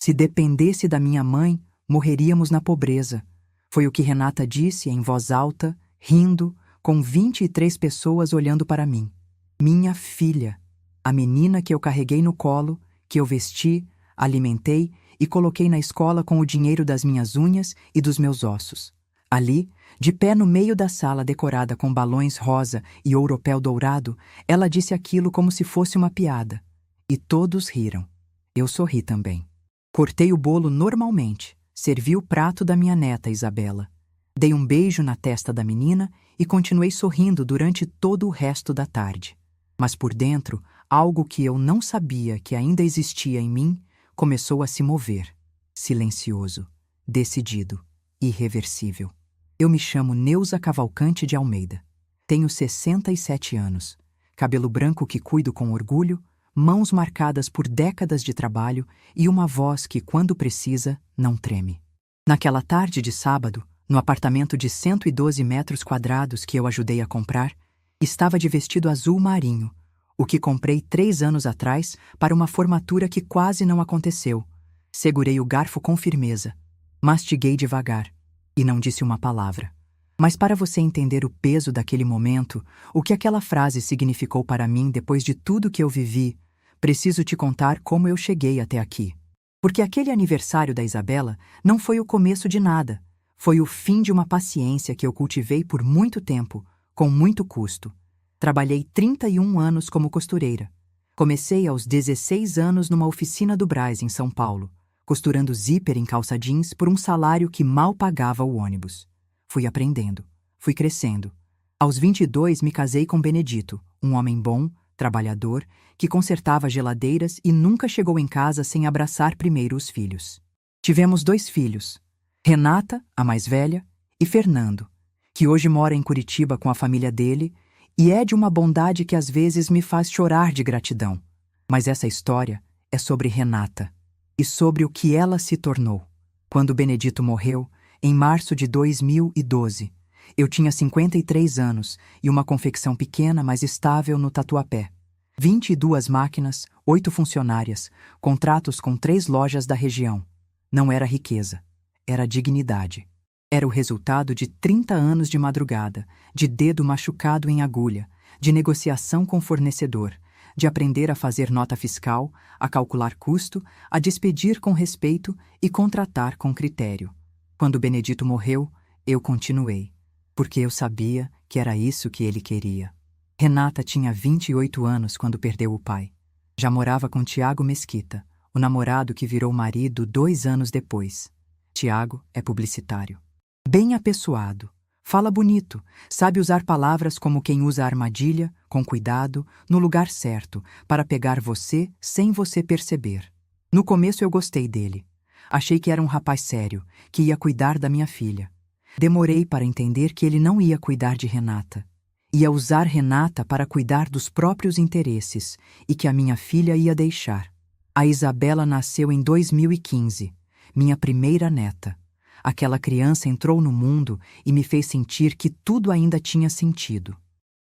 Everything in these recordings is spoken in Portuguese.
Se dependesse da minha mãe, morreríamos na pobreza. Foi o que Renata disse em voz alta, rindo, com 23 pessoas olhando para mim. Minha filha, a menina que eu carreguei no colo, que eu vesti, alimentei e coloquei na escola com o dinheiro das minhas unhas e dos meus ossos. Ali, de pé no meio da sala decorada com balões rosa e ouropel dourado, ela disse aquilo como se fosse uma piada. E todos riram. Eu sorri também. Cortei o bolo normalmente, servi o prato da minha neta Isabela. Dei um beijo na testa da menina e continuei sorrindo durante todo o resto da tarde. Mas por dentro, algo que eu não sabia que ainda existia em mim começou a se mover. Silencioso, decidido, irreversível. Eu me chamo Neuza Cavalcante de Almeida. Tenho 67 anos, cabelo branco que cuido com orgulho, mãos marcadas por décadas de trabalho e uma voz que, quando precisa, não treme. Naquela tarde de sábado, no apartamento de 112 metros quadrados que eu ajudei a comprar, estava de vestido azul marinho, o que comprei 3 anos atrás para uma formatura que quase não aconteceu. Segurei o garfo com firmeza, mastiguei devagar e não disse uma palavra. Mas para você entender o peso daquele momento, o que aquela frase significou para mim depois de tudo que eu vivi, preciso te contar como eu cheguei até aqui. Porque aquele aniversário da Isabela não foi o começo de nada. Foi o fim de uma paciência que eu cultivei por muito tempo, com muito custo. Trabalhei 31 anos como costureira. Comecei aos 16 anos numa oficina do Brás, em São Paulo, costurando zíper em calça jeans por um salário que mal pagava o ônibus. Fui aprendendo, fui crescendo. Aos 22 me casei com Benedito, um homem bom, trabalhador, que consertava geladeiras e nunca chegou em casa sem abraçar primeiro os filhos. Tivemos 2 filhos, Renata, a mais velha, e Fernando, que hoje mora em Curitiba com a família dele e é de uma bondade que às vezes me faz chorar de gratidão. Mas essa história é sobre Renata e sobre o que ela se tornou. Quando Benedito morreu, em março de 2012, eu tinha 53 anos e uma confecção pequena, mas estável no Tatuapé. 22 máquinas, 8 funcionárias, contratos com 3 lojas da região. Não era riqueza, era dignidade. Era o resultado de 30 anos de madrugada, de dedo machucado em agulha, de negociação com fornecedor, de aprender a fazer nota fiscal, a calcular custo, a despedir com respeito e contratar com critério. Quando Benedito morreu, eu continuei, porque eu sabia que era isso que ele queria. Renata tinha 28 anos quando perdeu o pai. Já morava com Tiago Mesquita, o namorado que virou marido 2 anos depois. Tiago é publicitário. Bem apessoado, fala bonito, sabe usar palavras como quem usa armadilha, com cuidado, no lugar certo, para pegar você sem você perceber. No começo eu gostei dele. Achei que era um rapaz sério, que ia cuidar da minha filha. Demorei para entender que ele não ia cuidar de Renata. Ia usar Renata para cuidar dos próprios interesses e que a minha filha ia deixar. A Isabela nasceu em 2015, minha primeira neta. Aquela criança entrou no mundo e me fez sentir que tudo ainda tinha sentido.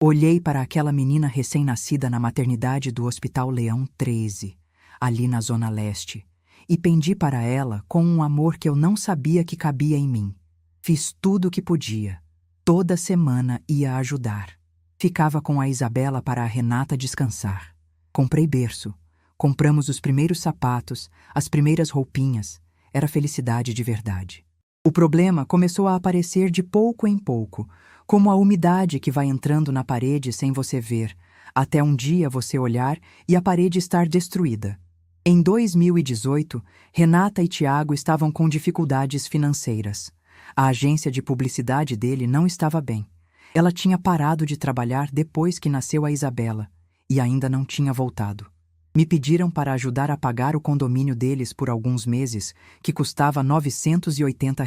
Olhei para aquela menina recém-nascida na maternidade do Hospital Leão 13, ali na Zona Leste, e pendi para ela com um amor que eu não sabia que cabia em mim. Fiz tudo o que podia. Toda semana ia ajudar. Ficava com a Isabela para a Renata descansar. Comprei berço. Compramos os primeiros sapatos, as primeiras roupinhas. Era felicidade de verdade. O problema começou a aparecer de pouco em pouco, como a umidade que vai entrando na parede sem você ver, até um dia você olhar e a parede estar destruída. Em 2018, Renata e Tiago estavam com dificuldades financeiras. A agência de publicidade dele não estava bem. Ela tinha parado de trabalhar depois que nasceu a Isabela e ainda não tinha voltado. Me pediram para ajudar a pagar o condomínio deles por alguns meses, que custava R$ 980.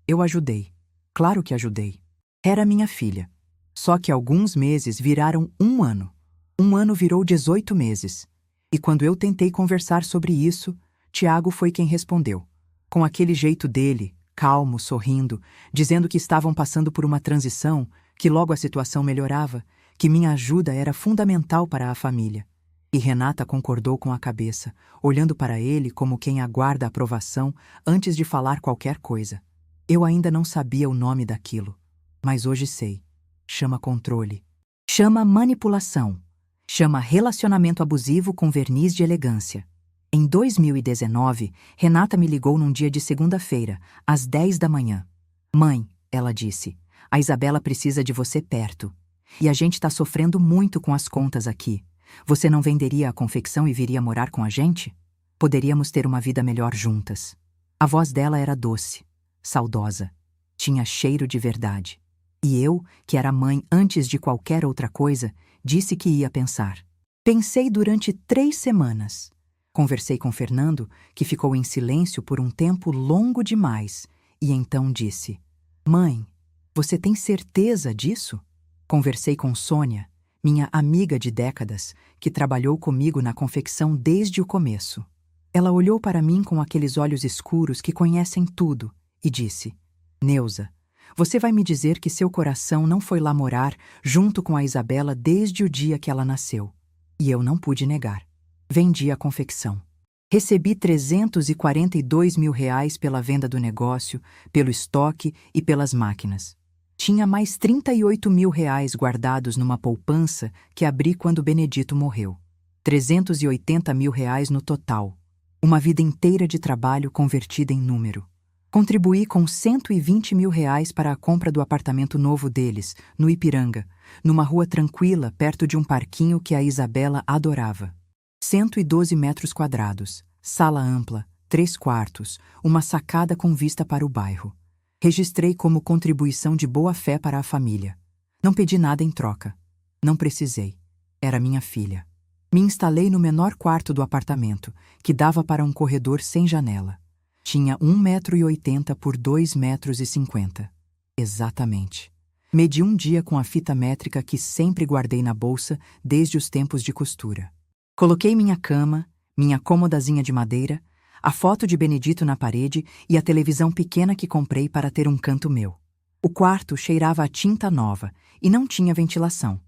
Eu ajudei. Claro que ajudei. Era minha filha. Só que alguns meses viraram 1 ano. 1 ano virou 18 meses. E quando eu tentei conversar sobre isso, Tiago foi quem respondeu. Com aquele jeito dele, calmo, sorrindo, dizendo que estavam passando por uma transição, que logo a situação melhorava, que minha ajuda era fundamental para a família. E Renata concordou com a cabeça, olhando para ele como quem aguarda a aprovação antes de falar qualquer coisa. Eu ainda não sabia o nome daquilo, mas hoje sei. Chama controle. Chama manipulação. Chama relacionamento abusivo com verniz de elegância. Em 2019, Renata me ligou num dia de segunda-feira, às 10 da manhã. Mãe, ela disse, a Isabela precisa de você perto. E a gente tá sofrendo muito com as contas aqui. Você não venderia a confecção e viria morar com a gente? Poderíamos ter uma vida melhor juntas. A voz dela era doce, saudosa. Tinha cheiro de verdade. E eu, que era mãe antes de qualquer outra coisa, disse que ia pensar. Pensei durante 3 semanas. Conversei com Fernando, que ficou em silêncio por um tempo longo demais, e então disse: Mãe, você tem certeza disso? Conversei com Sônia, minha amiga de décadas, que trabalhou comigo na confecção desde o começo. Ela olhou para mim com aqueles olhos escuros que conhecem tudo e disse: Neuza, você vai me dizer que seu coração não foi lá morar junto com a Isabela desde o dia que ela nasceu. E eu não pude negar. Vendi a confecção. Recebi R$342 mil pela venda do negócio, pelo estoque e pelas máquinas. Tinha mais R$38 mil guardados numa poupança que abri quando Benedito morreu. R$380 mil no total. Uma vida inteira de trabalho convertida em número. Contribuí com R$120 mil para a compra do apartamento novo deles, no Ipiranga, numa rua tranquila perto de um parquinho que a Isabela adorava. 112 metros quadrados, sala ampla, 3 quartos, uma sacada com vista para o bairro. Registrei como contribuição de boa-fé para a família. Não pedi nada em troca. Não precisei. Era minha filha. Me instalei no menor quarto do apartamento, que dava para um corredor sem janela. Tinha 1,80 m por 2,50 m. Exatamente. Medi um dia com a fita métrica que sempre guardei na bolsa desde os tempos de costura. Coloquei minha cama, minha cômodazinha de madeira, a foto de Benedito na parede e a televisão pequena que comprei para ter um canto meu. O quarto cheirava a tinta nova e não tinha ventilação.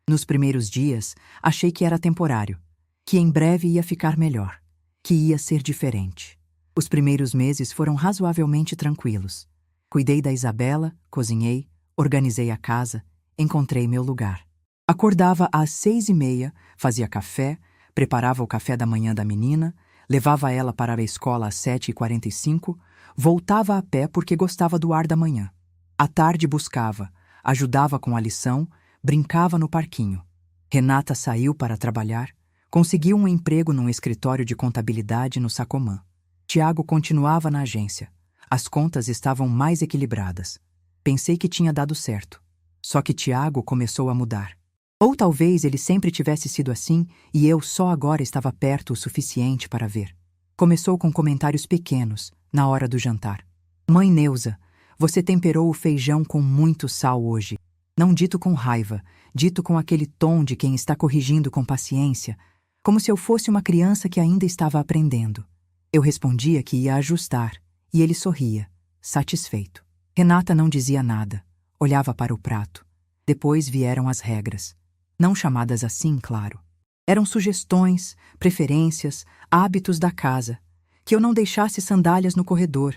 Nos primeiros dias, achei que era temporário, que em breve ia ficar melhor, que ia ser diferente. Os primeiros meses foram razoavelmente tranquilos. Cuidei da Isabela, cozinhei, organizei a casa, encontrei meu lugar. Acordava às 6h30, fazia café, preparava o café da manhã da menina, levava ela para a escola às 7h45, voltava a pé porque gostava do ar da manhã. À tarde buscava, ajudava com a lição, brincava no parquinho. Renata saiu para trabalhar, conseguiu um emprego num escritório de contabilidade no Sacomã. Tiago continuava na agência. As contas estavam mais equilibradas. Pensei que tinha dado certo. Só que Tiago começou a mudar. Ou talvez ele sempre tivesse sido assim e eu só agora estava perto o suficiente para ver. Começou com comentários pequenos, na hora do jantar. Mãe Neuza, você temperou o feijão com muito sal hoje. Não dito com raiva, dito com aquele tom de quem está corrigindo com paciência, como se eu fosse uma criança que ainda estava aprendendo. Eu respondia que ia ajustar, e ele sorria, satisfeito. Renata não dizia nada, olhava para o prato. Depois vieram as regras. Não chamadas assim, claro. Eram sugestões, preferências, hábitos da casa. Que eu não deixasse sandálias no corredor,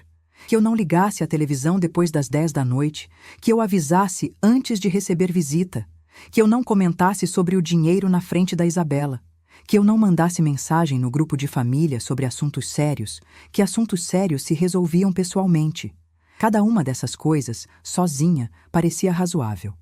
que eu não ligasse a televisão depois das 10 da noite, que eu avisasse antes de receber visita, que eu não comentasse sobre o dinheiro na frente da Isabela, que eu não mandasse mensagem no grupo de família sobre assuntos sérios, que assuntos sérios se resolviam pessoalmente. Cada uma dessas coisas, sozinha, parecia razoável.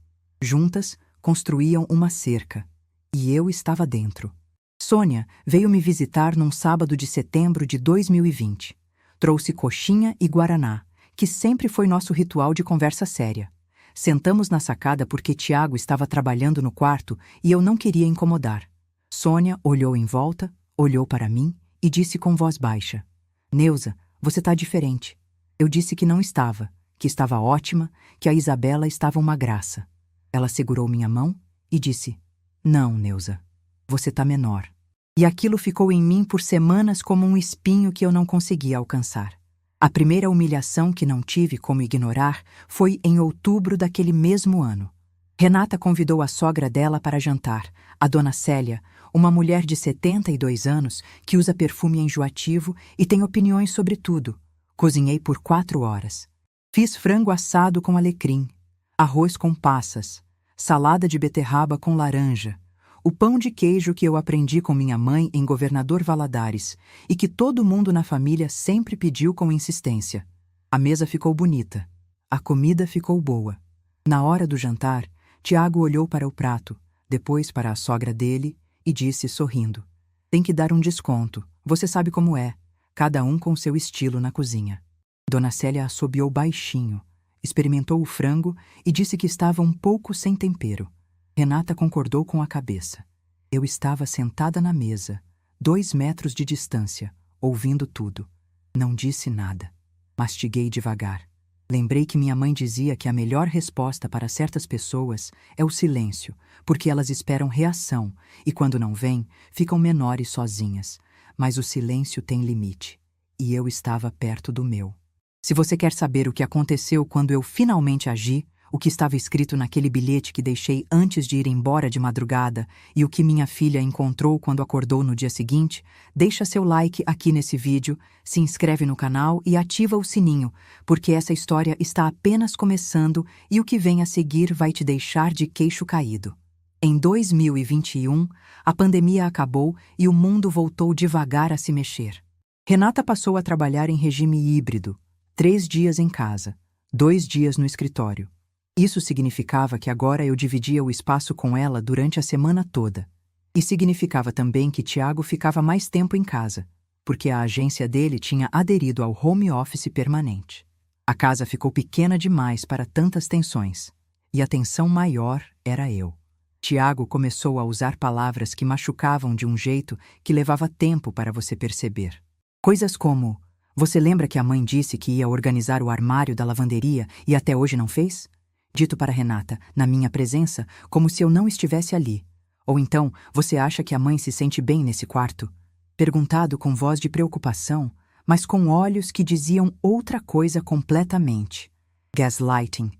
Juntas, construíam uma cerca, e eu estava dentro. Sônia veio me visitar num sábado de setembro de 2020. Trouxe coxinha e guaraná, que sempre foi nosso ritual de conversa séria. Sentamos na sacada porque Tiago estava trabalhando no quarto e eu não queria incomodar. Sônia olhou em volta, olhou para mim e disse com voz baixa: Neuza, você tá diferente. Eu disse que não estava, que estava ótima, que a Isabela estava uma graça. Ela segurou minha mão e disse: Não, Neuza, você tá menor. E aquilo ficou em mim por semanas como um espinho que eu não conseguia alcançar. A primeira humilhação que não tive como ignorar foi em outubro daquele mesmo ano. Renata convidou a sogra dela para jantar, a dona Célia, uma mulher de 72 anos que usa perfume enjoativo e tem opiniões sobre tudo. Cozinhei por 4 horas. Fiz frango assado com alecrim, arroz com passas, salada de beterraba com laranja, o pão de queijo que eu aprendi com minha mãe em Governador Valadares e que todo mundo na família sempre pediu com insistência. A mesa ficou bonita. A comida ficou boa. Na hora do jantar, Tiago olhou para o prato, depois para a sogra dele e disse sorrindo: "Tem que dar um desconto, você sabe como é, cada um com seu estilo na cozinha." Dona Célia assobiou baixinho, experimentou o frango e disse que estava um pouco sem tempero. Renata concordou com a cabeça. Eu estava sentada na mesa, 2 metros de distância, ouvindo tudo. Não disse nada. Mastiguei devagar. Lembrei que minha mãe dizia que a melhor resposta para certas pessoas é o silêncio, porque elas esperam reação e, quando não vem, ficam menores sozinhas. Mas o silêncio tem limite, e eu estava perto do meu. Se você quer saber o que aconteceu quando eu finalmente agi, o que estava escrito naquele bilhete que deixei antes de ir embora de madrugada e o que minha filha encontrou quando acordou no dia seguinte, deixa seu like aqui nesse vídeo, se inscreve no canal e ativa o sininho, porque essa história está apenas começando e o que vem a seguir vai te deixar de queixo caído. Em 2021, a pandemia acabou e o mundo voltou devagar a se mexer. Renata passou a trabalhar em regime híbrido, 3 dias em casa, 2 dias no escritório. Isso significava que agora eu dividia o espaço com ela durante a semana toda. E significava também que Tiago ficava mais tempo em casa, porque a agência dele tinha aderido ao home office permanente. A casa ficou pequena demais para tantas tensões, e a tensão maior era eu. Tiago começou a usar palavras que machucavam de um jeito que levava tempo para você perceber. Coisas como: "Você lembra que a mãe disse que ia organizar o armário da lavanderia e até hoje não fez?" Dito para Renata, na minha presença, como se eu não estivesse ali. Ou então, "Você acha que a mãe se sente bem nesse quarto?" Perguntado com voz de preocupação, mas com olhos que diziam outra coisa completamente. Gaslighting.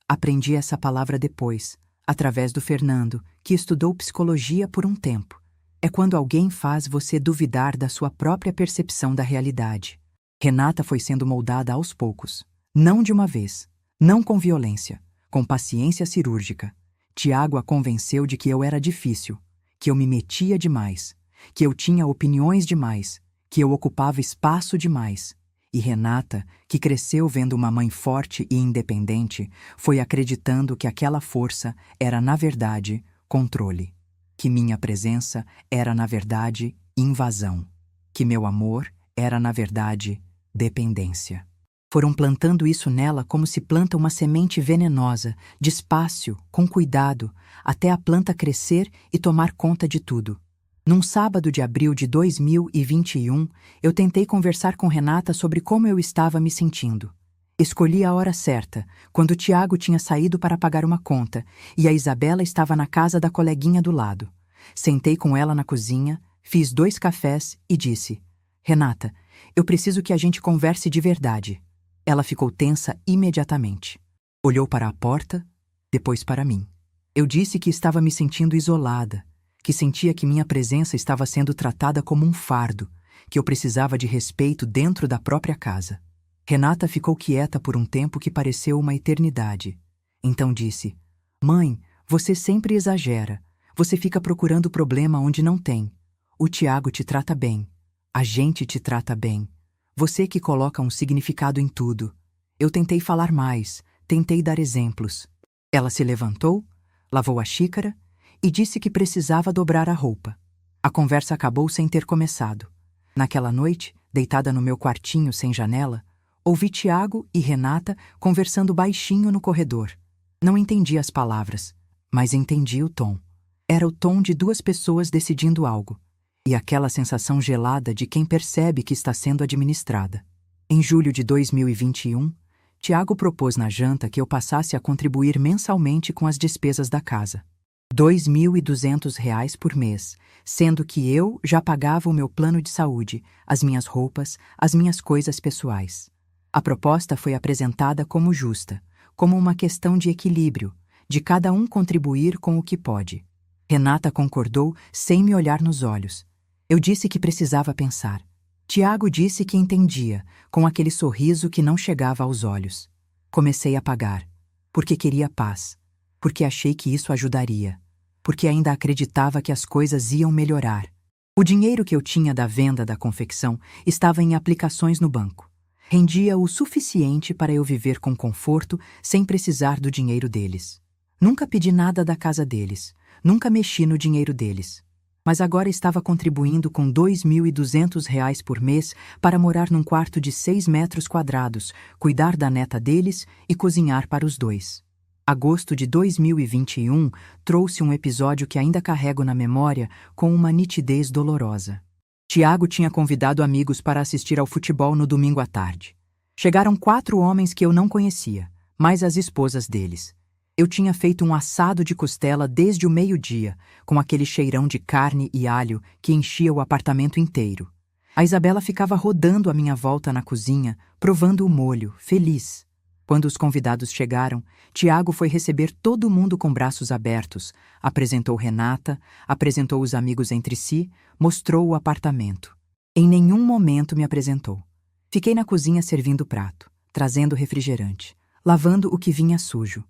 Aprendi essa palavra depois, através do Fernando, que estudou psicologia por um tempo. É quando alguém faz você duvidar da sua própria percepção da realidade. Renata foi sendo moldada aos poucos. Não de uma vez. Não com violência. Com paciência cirúrgica. Tiago a convenceu de que eu era difícil, que eu me metia demais, que eu tinha opiniões demais, que eu ocupava espaço demais. E Renata, que cresceu vendo uma mãe forte e independente, foi acreditando que aquela força era, na verdade, controle. Que minha presença era, na verdade, invasão. Que meu amor era, na verdade, dependência. Foram plantando isso nela como se planta uma semente venenosa, despacio, com cuidado, até a planta crescer e tomar conta de tudo. Num sábado de abril de 2021, eu tentei conversar com Renata sobre como eu estava me sentindo. Escolhi a hora certa, quando o Tiago tinha saído para pagar uma conta e a Isabela estava na casa da coleguinha do lado. Sentei com ela na cozinha, fiz 2 cafés e disse: "Renata, eu preciso que a gente converse de verdade." Ela ficou tensa imediatamente. Olhou para a porta, depois para mim. Eu disse que estava me sentindo isolada, que sentia que minha presença estava sendo tratada como um fardo, que eu precisava de respeito dentro da própria casa. Renata ficou quieta por um tempo que pareceu uma eternidade. Então disse: "Mãe, você sempre exagera. Você fica procurando problema onde não tem. O Tiago te trata bem. A gente te trata bem. Você que coloca um significado em tudo. Eu tentei falar mais, tentei dar exemplos." Ela se levantou, lavou a xícara e disse que precisava dobrar a roupa. A conversa acabou sem ter começado. Naquela noite, deitada no meu quartinho sem janela, ouvi Tiago e Renata conversando baixinho no corredor. Não entendi as palavras, mas entendi o tom. Era o tom de 2 pessoas decidindo algo. E aquela sensação gelada de quem percebe que está sendo administrada. Em julho de 2021, Tiago propôs na janta que eu passasse a contribuir mensalmente com as despesas da casa. R$ 2.200 por mês, sendo que eu já pagava o meu plano de saúde, as minhas roupas, as minhas coisas pessoais. A proposta foi apresentada como justa, como uma questão de equilíbrio, de cada um contribuir com o que pode. Renata concordou sem me olhar nos olhos. Eu disse que precisava pensar. Tiago disse que entendia, com aquele sorriso que não chegava aos olhos. Comecei a pagar, porque queria paz, porque achei que isso ajudaria, porque ainda acreditava que as coisas iam melhorar. O dinheiro que eu tinha da venda da confecção estava em aplicações no banco. Rendia o suficiente para eu viver com conforto sem precisar do dinheiro deles. Nunca pedi nada da casa deles, nunca mexi no dinheiro deles. Mas agora estava contribuindo com R$ 2.200 por mês para morar num quarto de 6 metros quadrados, cuidar da neta deles e cozinhar para os dois. Agosto de 2021 trouxe um episódio que ainda carrego na memória com uma nitidez dolorosa. Tiago tinha convidado amigos para assistir ao futebol no domingo à tarde. Chegaram 4 homens que eu não conhecia, mais as esposas deles. Eu tinha feito um assado de costela desde o meio-dia, com aquele cheirão de carne e alho que enchia o apartamento inteiro. A Isabela ficava rodando à minha volta na cozinha, provando o molho, feliz. Quando os convidados chegaram, Tiago foi receber todo mundo com braços abertos, apresentou Renata, apresentou os amigos entre si, mostrou o apartamento. Em nenhum momento me apresentou. Fiquei na cozinha servindo o prato, trazendo refrigerante, lavando o que vinha sujo.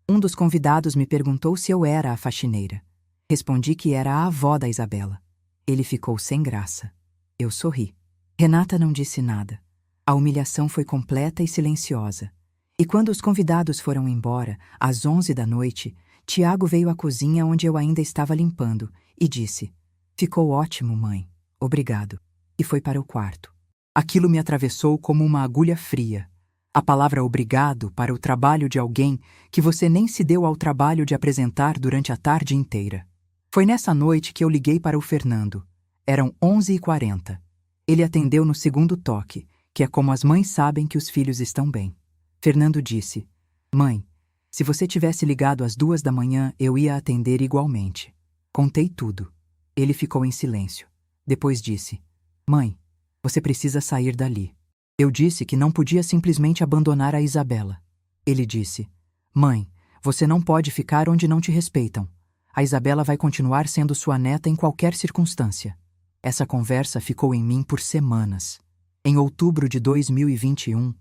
Um dos convidados me perguntou se eu era a faxineira. Respondi que era a avó da Isabela. Ele ficou sem graça. Eu sorri. Renata não disse nada. A humilhação foi completa e silenciosa. E quando os convidados foram embora, às 11 da noite, Tiago veio à cozinha onde eu ainda estava limpando e disse: "Ficou ótimo, mãe. Obrigado." E foi para o quarto. Aquilo me atravessou como uma agulha fria. A palavra obrigado para o trabalho de alguém que você nem se deu ao trabalho de apresentar durante a tarde inteira. Foi nessa noite que eu liguei para o Fernando. Eram 11h40. Ele atendeu no segundo toque, que é como as mães sabem que os filhos estão bem. Fernando disse: "Mãe, se você tivesse ligado às 2 da manhã, eu ia atender igualmente." Contei tudo. Ele ficou em silêncio. Depois disse: "Mãe, você precisa sair dali." Eu disse que não podia simplesmente abandonar a Isabela. Ele disse: "Mãe, você não pode ficar onde não te respeitam. A Isabela vai continuar sendo sua neta em qualquer circunstância." Essa conversa ficou em mim por semanas. Em outubro de 2021,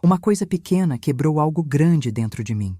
uma coisa pequena quebrou algo grande dentro de mim.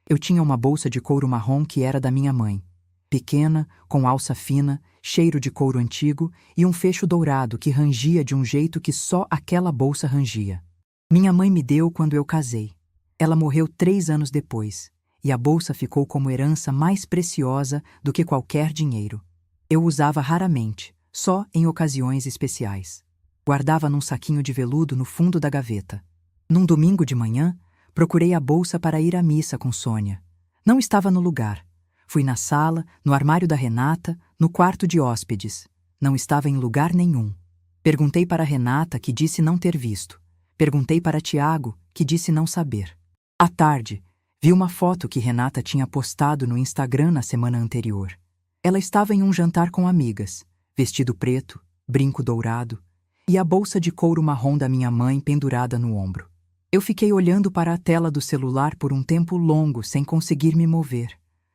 Eu tinha uma bolsa de couro marrom que era da minha mãe. Pequena, com alça fina, cheiro de couro antigo e um fecho dourado que rangia de um jeito que só aquela bolsa rangia. Minha mãe me deu quando eu casei. Ela morreu 3 anos depois, e a bolsa ficou como herança mais preciosa do que qualquer dinheiro. Eu usava raramente, só em ocasiões especiais. Guardava num saquinho de veludo no fundo da gaveta. Num domingo de manhã, procurei a bolsa para ir à missa com Sônia. Não estava no lugar. Fui na sala, no armário da Renata, no quarto de hóspedes. Não estava em lugar nenhum. Perguntei para Renata, que disse não ter visto. Perguntei para Tiago, que disse não saber. À tarde, vi uma foto que Renata tinha postado no Instagram na semana anterior. Ela estava em um jantar com amigas, vestido preto, brinco dourado, e a bolsa de couro marrom da minha mãe pendurada no ombro. Eu fiquei olhando para a tela do celular por um tempo longo sem conseguir me mover.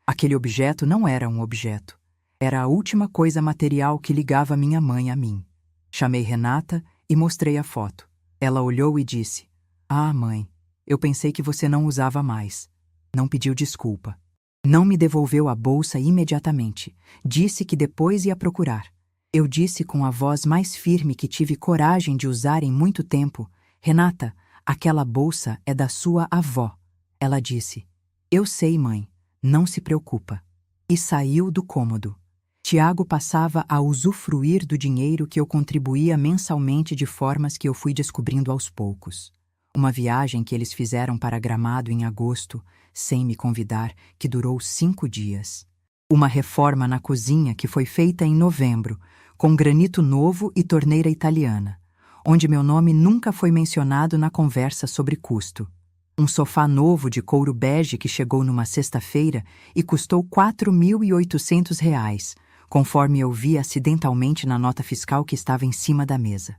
Aquele objeto não era um objeto. Era a última coisa material que ligava minha mãe a mim. Chamei Renata e mostrei a foto. Ela olhou e disse: "Ah, mãe, eu pensei que você não usava mais." Não pediu desculpa. Não me devolveu a bolsa imediatamente. Disse que depois ia procurar. Eu disse com a voz mais firme que tive coragem de usar em muito tempo: "Renata, aquela bolsa é da sua avó." Ela disse: "Eu sei, mãe. Não se preocupa." E saiu do cômodo. Tiago passava a usufruir do dinheiro que eu contribuía mensalmente de formas que eu fui descobrindo aos poucos. Uma viagem que eles fizeram para Gramado em agosto, sem me convidar, que durou 5 dias. Uma reforma na cozinha que foi feita em novembro, com granito novo e torneira italiana, onde meu nome nunca foi mencionado na conversa sobre custo. Um sofá novo de couro bege que chegou numa sexta-feira e custou R$ 4.800, conforme eu vi acidentalmente na nota fiscal que estava em cima da mesa.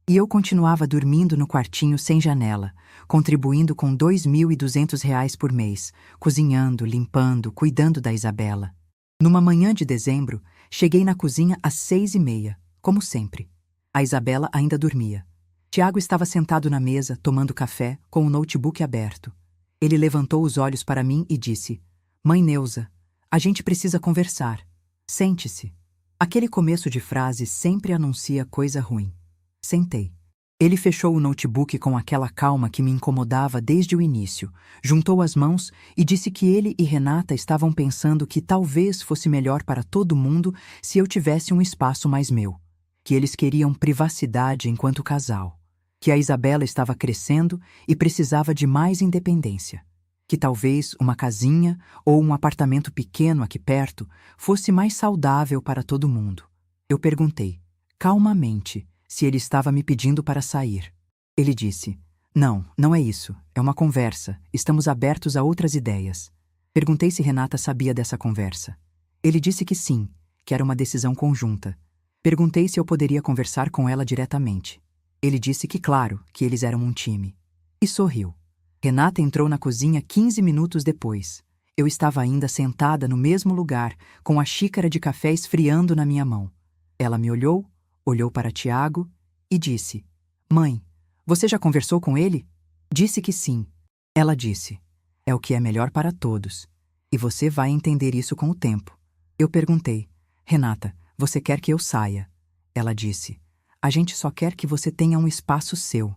E eu continuava dormindo no quartinho sem janela, contribuindo com R$ 2.200 por mês, cozinhando, limpando, cuidando da Isabela. Numa manhã de dezembro, cheguei na cozinha às 6h30, como sempre. A Isabela ainda dormia. Tiago estava sentado na mesa, tomando café, com o notebook aberto. Ele levantou os olhos para mim e disse: Mãe Neuza, a gente precisa conversar. Sente-se. Aquele começo de frase sempre anuncia coisa ruim. Sentei. Ele fechou o notebook com aquela calma que me incomodava desde o início, juntou as mãos e disse que ele e Renata estavam pensando que talvez fosse melhor para todo mundo se eu tivesse um espaço mais meu, que eles queriam privacidade enquanto casal, que a Isabela estava crescendo e precisava de mais independência, que talvez uma casinha ou um apartamento pequeno aqui perto fosse mais saudável para todo mundo. Eu perguntei, calmamente, se ele estava me pedindo para sair. Ele disse: Não, não é isso. É uma conversa. Estamos abertos a outras ideias. Perguntei se Renata sabia dessa conversa. Ele disse que sim, que era uma decisão conjunta. Perguntei se eu poderia conversar com ela diretamente. Ele disse que claro, que eles eram um time. E sorriu. Renata entrou na cozinha 15 minutos depois. Eu estava ainda sentada no mesmo lugar, com a xícara de café esfriando na minha mão. Ela me olhou para Tiago e disse: Mãe, você já conversou com ele? Disse que sim. Ela disse: É o que é melhor para todos. E você vai entender isso com o tempo. Eu perguntei: Renata, você quer que eu saia? Ela disse: A gente só quer que você tenha um espaço seu.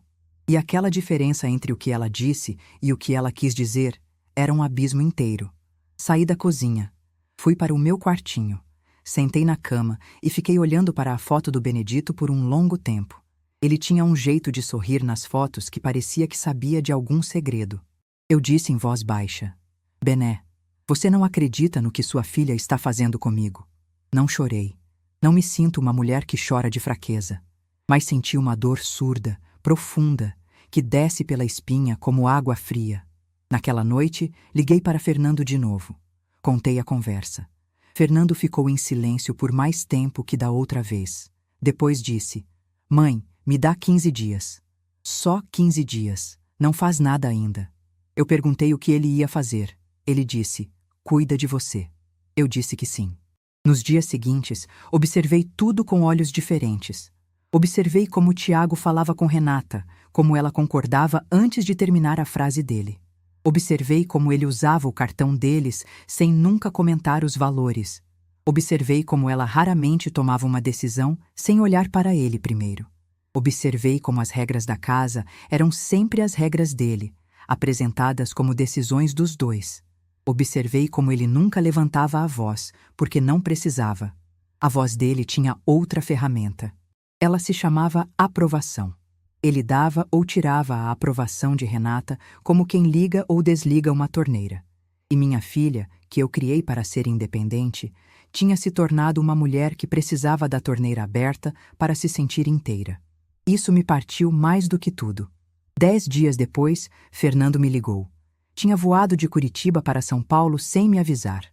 E aquela diferença entre o que ela disse e o que ela quis dizer era um abismo inteiro. Saí da cozinha. Fui para o meu quartinho. Sentei na cama e fiquei olhando para a foto do Benedito por um longo tempo. Ele tinha um jeito de sorrir nas fotos que parecia que sabia de algum segredo. Eu disse em voz baixa: Bené, você não acredita no que sua filha está fazendo comigo. Não chorei. Não me sinto uma mulher que chora de fraqueza. Mas senti uma dor surda, profunda, que desce pela espinha como água fria. Naquela noite, liguei para Fernando de novo. Contei a conversa. Fernando ficou em silêncio por mais tempo que da outra vez. Depois disse: Mãe, me dá 15 dias. Só 15 dias. Não faz nada ainda. Eu perguntei o que ele ia fazer. Ele disse: Cuida de você. Eu disse que sim. Nos dias seguintes, observei tudo com olhos diferentes. Observei como Tiago falava com Renata, como ela concordava antes de terminar a frase dele. Observei como ele usava o cartão deles sem nunca comentar os valores. Observei como ela raramente tomava uma decisão sem olhar para ele primeiro. Observei como as regras da casa eram sempre as regras dele, apresentadas como decisões dos dois. Observei como ele nunca levantava a voz, porque não precisava. A voz dele tinha outra ferramenta. Ela se chamava aprovação. Ele dava ou tirava a aprovação de Renata como quem liga ou desliga uma torneira. E minha filha, que eu criei para ser independente, tinha se tornado uma mulher que precisava da torneira aberta para se sentir inteira. Isso me partiu mais do que tudo. 10 dias depois, Fernando me ligou. Tinha voado de Curitiba para São Paulo sem me avisar.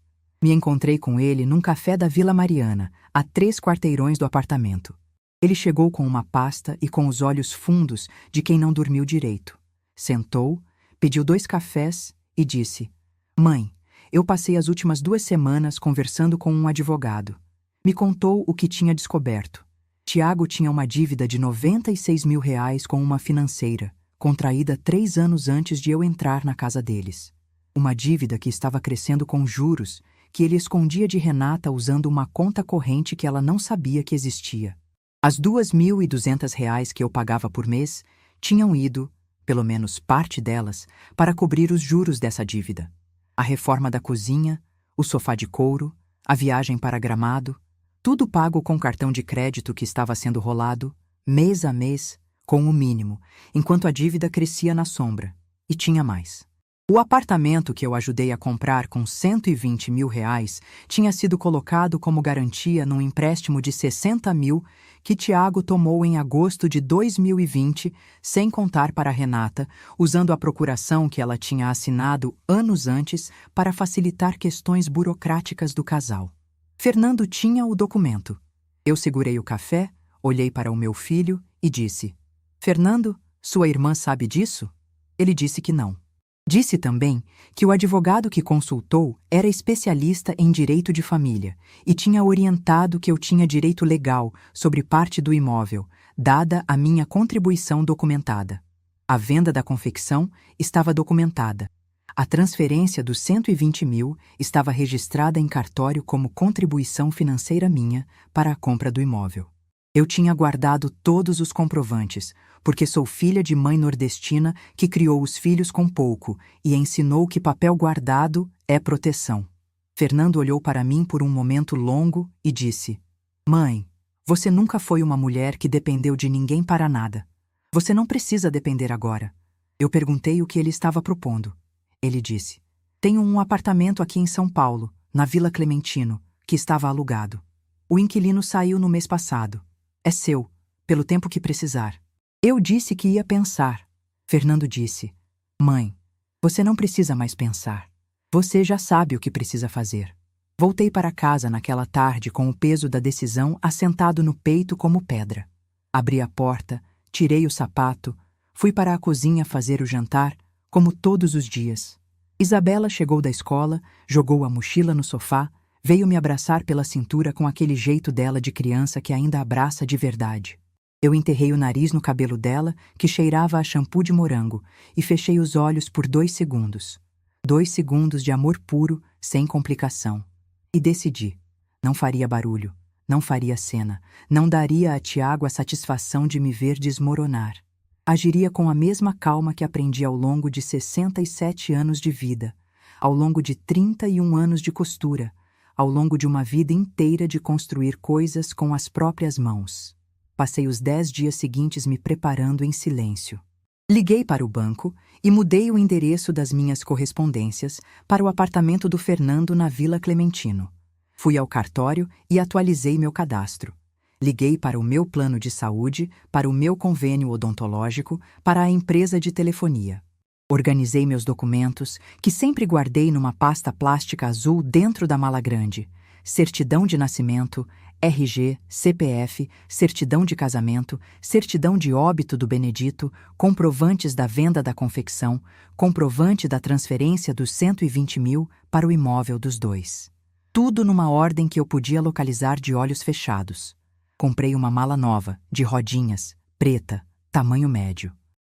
Me encontrei com ele num café da Vila Mariana, a 3 quarteirões do apartamento. Ele chegou com uma pasta e com os olhos fundos de quem não dormiu direito. Sentou, pediu 2 cafés e disse: Mãe, eu passei as últimas 2 semanas conversando com um advogado. Me contou o que tinha descoberto. Tiago tinha uma dívida de R$ 96 mil com uma financeira, contraída 3 anos antes de eu entrar na casa deles. Uma dívida que estava crescendo com juros, que ele escondia de Renata usando uma conta corrente que ela não sabia que existia. As R$ 2.200 que eu pagava por mês tinham ido, pelo menos parte delas, para cobrir os juros dessa dívida. A reforma da cozinha, o sofá de couro, a viagem para Gramado, tudo pago com cartão de crédito que estava sendo rolado, mês a mês, com o mínimo, enquanto a dívida crescia na sombra. E tinha mais. O apartamento que eu ajudei a comprar com R$ 120 mil tinha sido colocado como garantia num empréstimo de 60 mil que Tiago tomou em agosto de 2020, sem contar para Renata, usando a procuração que ela tinha assinado anos antes para facilitar questões burocráticas do casal. Fernando tinha o documento. Eu segurei o café, olhei para o meu filho e disse: Fernando, sua irmã sabe disso? Ele disse que não. Disse também que o advogado que consultou era especialista em direito de família e tinha orientado que eu tinha direito legal sobre parte do imóvel, dada a minha contribuição documentada. A venda da confecção estava documentada. A transferência dos 120 mil estava registrada em cartório como contribuição financeira minha para a compra do imóvel. Eu tinha guardado todos os comprovantes, porque sou filha de mãe nordestina que criou os filhos com pouco e ensinou que papel guardado é proteção. Fernando olhou para mim por um momento longo e disse: Mãe, você nunca foi uma mulher que dependeu de ninguém para nada. Você não precisa depender agora. Eu perguntei o que ele estava propondo. Ele disse: Tenho um apartamento aqui em São Paulo, na Vila Clementino, que estava alugado. O inquilino saiu no mês passado. É seu, pelo tempo que precisar. Eu disse que ia pensar. Fernando disse: Mãe, você não precisa mais pensar. Você já sabe o que precisa fazer. Voltei para casa naquela tarde com o peso da decisão assentado no peito como pedra. Abri a porta, tirei o sapato, fui para a cozinha fazer o jantar, como todos os dias. Isabela chegou da escola, jogou a mochila no sofá, veio me abraçar pela cintura com aquele jeito dela de criança que ainda abraça de verdade. Eu enterrei o nariz no cabelo dela, que cheirava a shampoo de morango, e fechei os olhos por 2 segundos. 2 segundos de amor puro, sem complicação. E decidi. Não faria barulho, não faria cena, não daria a Tiago a satisfação de me ver desmoronar. Agiria com a mesma calma que aprendi ao longo de 67 anos de vida, ao longo de 31 anos de costura, ao longo de uma vida inteira de construir coisas com as próprias mãos. Passei os 10 dias seguintes me preparando em silêncio. Liguei para o banco e mudei o endereço das minhas correspondências para o apartamento do Fernando na Vila Clementino. Fui ao cartório e atualizei meu cadastro. Liguei para o meu plano de saúde, para o meu convênio odontológico, para a empresa de telefonia. Organizei meus documentos, que sempre guardei numa pasta plástica azul dentro da mala grande. Certidão de nascimento, RG, CPF, certidão de casamento, certidão de óbito do Benedito, comprovantes da venda da confecção, comprovante da transferência dos 120 mil para o imóvel dos dois. Tudo numa ordem que eu podia localizar de olhos fechados. Comprei uma mala nova, de rodinhas, preta, tamanho médio.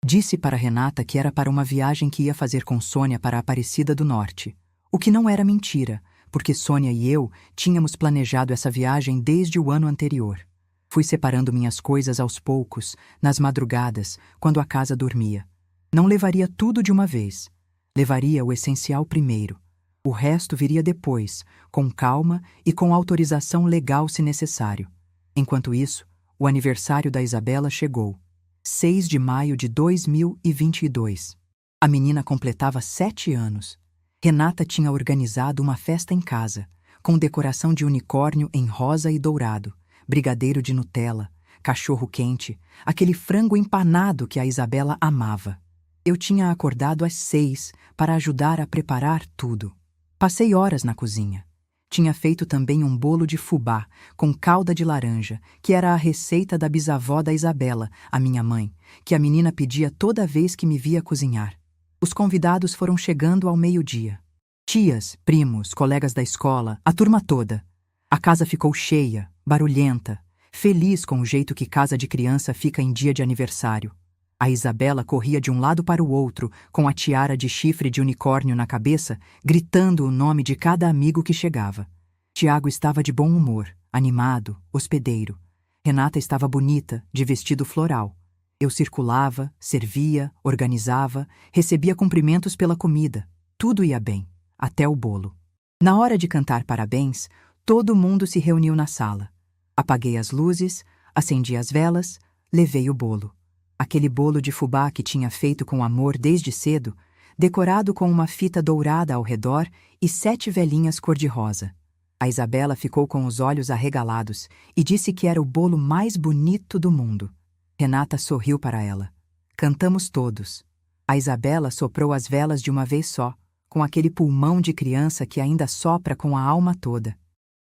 Disse para Renata que era para uma viagem que ia fazer com Sônia para a Aparecida do Norte. O que não era mentira, porque Sônia e eu tínhamos planejado essa viagem desde o ano anterior. Fui separando minhas coisas aos poucos, nas madrugadas, quando a casa dormia. Não levaria tudo de uma vez. Levaria o essencial primeiro. O resto viria depois, com calma e com autorização legal se necessário. Enquanto isso, o aniversário da Isabela chegou. 6 de maio de 2022. A menina completava 7 anos. Renata tinha organizado uma festa em casa, com decoração de unicórnio em rosa e dourado, brigadeiro de Nutella, cachorro-quente, aquele frango empanado que a Isabela amava. Eu tinha acordado às 6 para ajudar a preparar tudo. Passei horas na cozinha. Tinha feito também um bolo de fubá, com calda de laranja, que era a receita da bisavó da Isabela, a minha mãe, que a menina pedia toda vez que me via cozinhar. Os convidados foram chegando ao meio-dia. Tias, primos, colegas da escola, a turma toda. A casa ficou cheia, barulhenta, feliz com o jeito que casa de criança fica em dia de aniversário. A Isabela corria de um lado para o outro, com a tiara de chifre de unicórnio na cabeça, gritando o nome de cada amigo que chegava. Tiago estava de bom humor, animado, hospedeiro. Renata estava bonita, de vestido floral. Eu circulava, servia, organizava, recebia cumprimentos pela comida. Tudo ia bem, até o bolo. Na hora de cantar parabéns, todo mundo se reuniu na sala. Apaguei as luzes, acendi as velas, levei o bolo. Aquele bolo de fubá que tinha feito com amor desde cedo, decorado com uma fita dourada ao redor e 7 velinhas cor-de-rosa. A Isabela ficou com os olhos arregalados e disse que era o bolo mais bonito do mundo. Renata sorriu para ela. Cantamos todos. A Isabela soprou as velas de uma vez só, com aquele pulmão de criança que ainda sopra com a alma toda.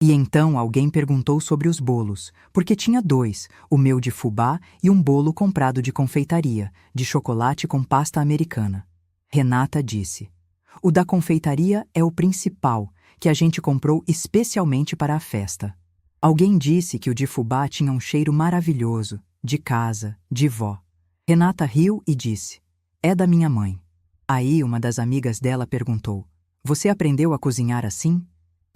E então alguém perguntou sobre os bolos, porque tinha dois, o meu de fubá e um bolo comprado de confeitaria, de chocolate com pasta americana. Renata disse: "O da confeitaria é o principal, que a gente comprou especialmente para a festa." Alguém disse que o de fubá tinha um cheiro maravilhoso, de casa, de vó. Renata riu e disse: "É da minha mãe." Aí uma das amigas dela perguntou: "Você aprendeu a cozinhar assim?"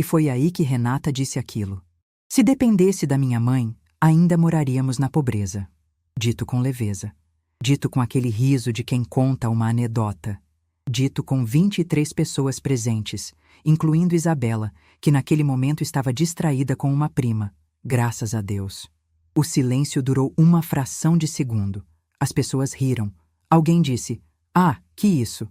E foi aí que Renata disse aquilo. "Se dependesse da minha mãe, ainda moraríamos na pobreza." Dito com leveza. Dito com aquele riso de quem conta uma anedota. Dito com 23 pessoas presentes, incluindo Isabela, que naquele momento estava distraída com uma prima. Graças a Deus. O silêncio durou uma fração de segundo. As pessoas riram. Alguém disse: "Ah, que isso?"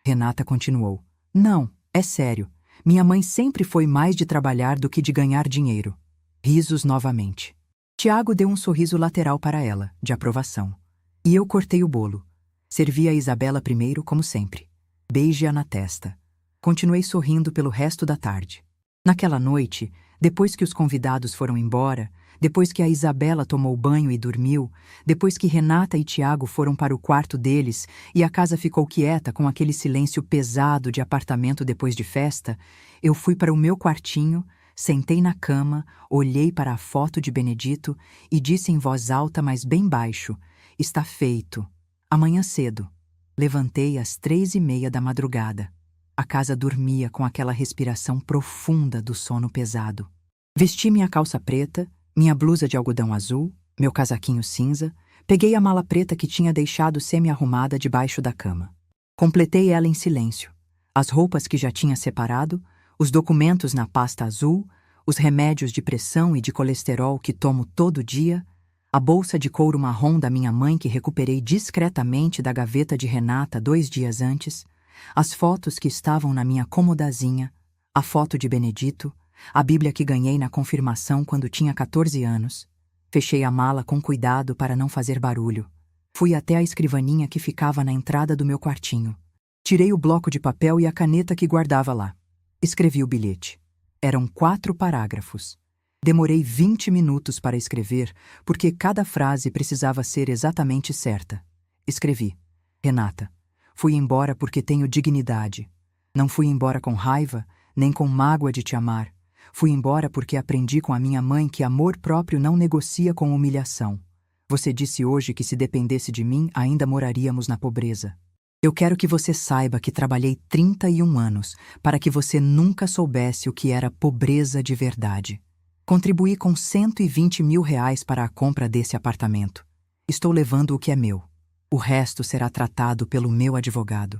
Renata continuou: "Não, é sério. Minha mãe sempre foi mais de trabalhar do que de ganhar dinheiro." Risos novamente. Tiago deu um sorriso lateral para ela, de aprovação. E eu cortei o bolo. Servi a Isabela primeiro, como sempre. Beije-a na testa. Continuei sorrindo pelo resto da tarde. Naquela noite, depois que os convidados foram embora, depois que a Isabela tomou banho e dormiu, depois que Renata e Tiago foram para o quarto deles e a casa ficou quieta com aquele silêncio pesado de apartamento depois de festa, eu fui para o meu quartinho, sentei na cama, olhei para a foto de Benedito e disse em voz alta, mas bem baixo: "Está feito. Amanhã cedo." Levantei às 3:30 da madrugada. A casa dormia com aquela respiração profunda do sono pesado. Vesti minha calça preta, minha blusa de algodão azul, meu casaquinho cinza, peguei a mala preta que tinha deixado semi-arrumada debaixo da cama. Completei ela em silêncio. As roupas que já tinha separado, os documentos na pasta azul, os remédios de pressão e de colesterol que tomo todo dia, a bolsa de couro marrom da minha mãe que recuperei discretamente da gaveta de Renata 2 dias antes, as fotos que estavam na minha comodazinha, a foto de Benedito, a Bíblia que ganhei na confirmação quando tinha 14 anos. Fechei a mala com cuidado para não fazer barulho. Fui até a escrivaninha que ficava na entrada do meu quartinho. Tirei o bloco de papel e a caneta que guardava lá. Escrevi o bilhete. Eram 4 parágrafos. Demorei 20 minutos para escrever, porque cada frase precisava ser exatamente certa. Escrevi: "Renata, fui embora porque tenho dignidade. Não fui embora com raiva, nem com mágoa de te amar. Fui embora porque aprendi com a minha mãe que amor próprio não negocia com humilhação. Você disse hoje que se dependesse de mim, ainda moraríamos na pobreza. Eu quero que você saiba que trabalhei 31 anos para que você nunca soubesse o que era pobreza de verdade. Contribuí com R$120 mil para a compra desse apartamento. Estou levando o que é meu. O resto será tratado pelo meu advogado.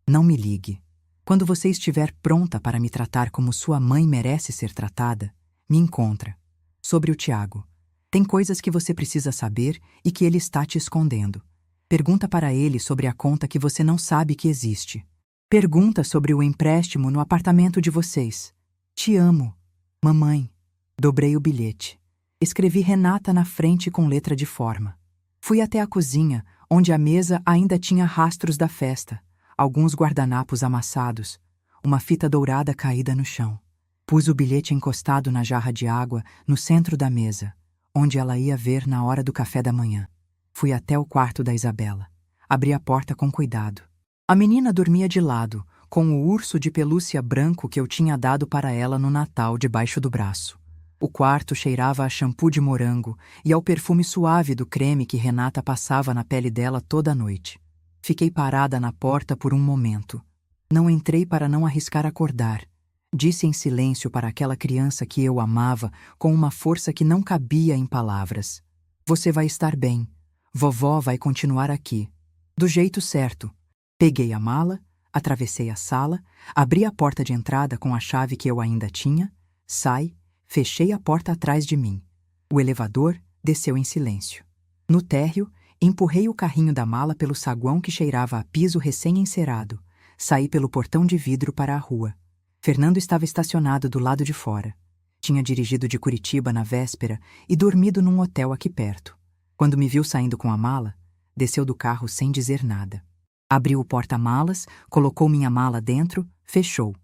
Não me ligue. Quando você estiver pronta para me tratar como sua mãe merece ser tratada, me encontra." Sobre o Tiago. Tem coisas que você precisa saber e que ele está te escondendo. Pergunta para ele sobre a conta que você não sabe que existe. Pergunta sobre o empréstimo no apartamento de vocês. Te amo, mamãe. Dobrei o bilhete. Escrevi Renata na frente com letra de forma. Fui até a cozinha, onde a mesa ainda tinha rastros da festa, alguns guardanapos amassados, uma fita dourada caída no chão. Pus o bilhete encostado na jarra de água no centro da mesa, onde ela ia ver na hora do café da manhã. Fui até o quarto da Isabela. Abri a porta com cuidado. A menina dormia de lado, com o urso de pelúcia branco que eu tinha dado para ela no Natal debaixo do braço. O quarto cheirava a shampoo de morango e ao perfume suave do creme que Renata passava na pele dela toda a noite. Fiquei parada na porta por um momento. Não entrei para não arriscar acordar. Disse em silêncio para aquela criança que eu amava com uma força que não cabia em palavras: "Você vai estar bem. Vovó vai continuar aqui. Do jeito certo." Peguei a mala, atravessei a sala, abri a porta de entrada com a chave que eu ainda tinha, fechei a porta atrás de mim. O elevador desceu em silêncio. No térreo, empurrei o carrinho da mala pelo saguão que cheirava a piso recém-encerado. Saí pelo portão de vidro para a rua. Fernando estava estacionado do lado de fora. Tinha dirigido de Curitiba na véspera e dormido num hotel aqui perto. Quando me viu saindo com a mala, desceu do carro sem dizer nada. Abriu o porta-malas, colocou minha mala dentro, fechou.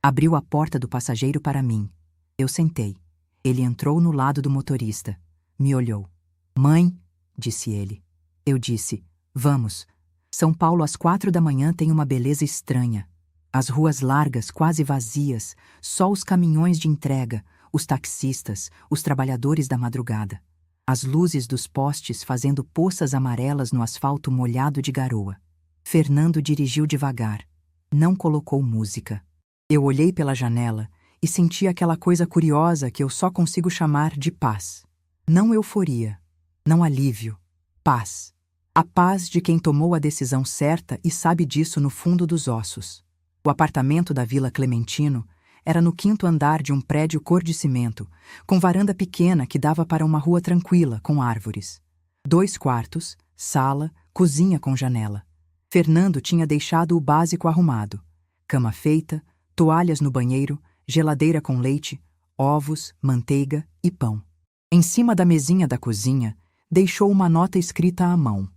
Abriu a porta do passageiro para mim. Eu sentei. Ele entrou no lado do motorista. Me olhou. Mãe, disse ele. Eu disse, vamos. São Paulo às 4 da manhã tem uma beleza estranha. As ruas largas, quase vazias, só os caminhões de entrega, os taxistas, os trabalhadores da madrugada. As luzes dos postes fazendo poças amarelas no asfalto molhado de garoa. Fernando dirigiu devagar. Não colocou música. Eu olhei pela janela e senti aquela coisa curiosa que eu só consigo chamar de paz. Não euforia, não alívio, paz. A paz de quem tomou a decisão certa e sabe disso no fundo dos ossos. O apartamento da Vila Clementino era no 5º andar de um prédio cor de cimento, com varanda pequena que dava para uma rua tranquila, com árvores. 2 quartos, sala, cozinha com janela. Fernando tinha deixado o básico arrumado. Cama feita, toalhas no banheiro, geladeira com leite, ovos, manteiga e pão. Em cima da mesinha da cozinha, deixou uma nota escrita à mão.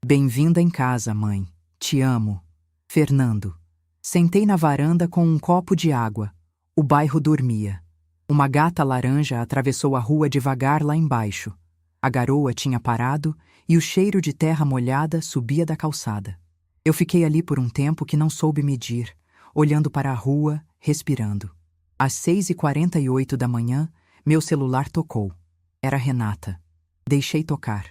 Bem-vinda em casa, mãe. Te amo. Fernando. Sentei na varanda com um copo de água. O bairro dormia. Uma gata laranja atravessou a rua devagar lá embaixo. A garoa tinha parado e o cheiro de terra molhada subia da calçada. Eu fiquei ali por um tempo que não soube medir, olhando para a rua, respirando. Às 6h48 da manhã, meu celular tocou. Era Renata. Deixei tocar.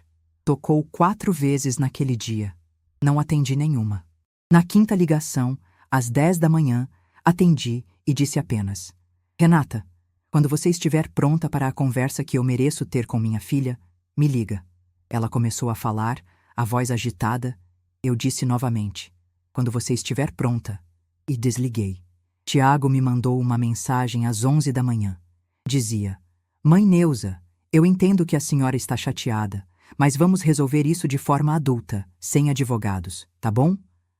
Tocou 4 vezes naquele dia. Não atendi nenhuma. Na 5ª ligação, às 10 da manhã, atendi e disse apenas: Renata, quando você estiver pronta para a conversa que eu mereço ter com minha filha, me liga. Ela começou a falar, a voz agitada. Eu disse novamente: quando você estiver pronta. E desliguei. Tiago me mandou uma mensagem às 11 da manhã. Dizia: Mãe Neuza, eu entendo que a senhora está chateada, mas vamos resolver isso de forma adulta, sem advogados, tá bom?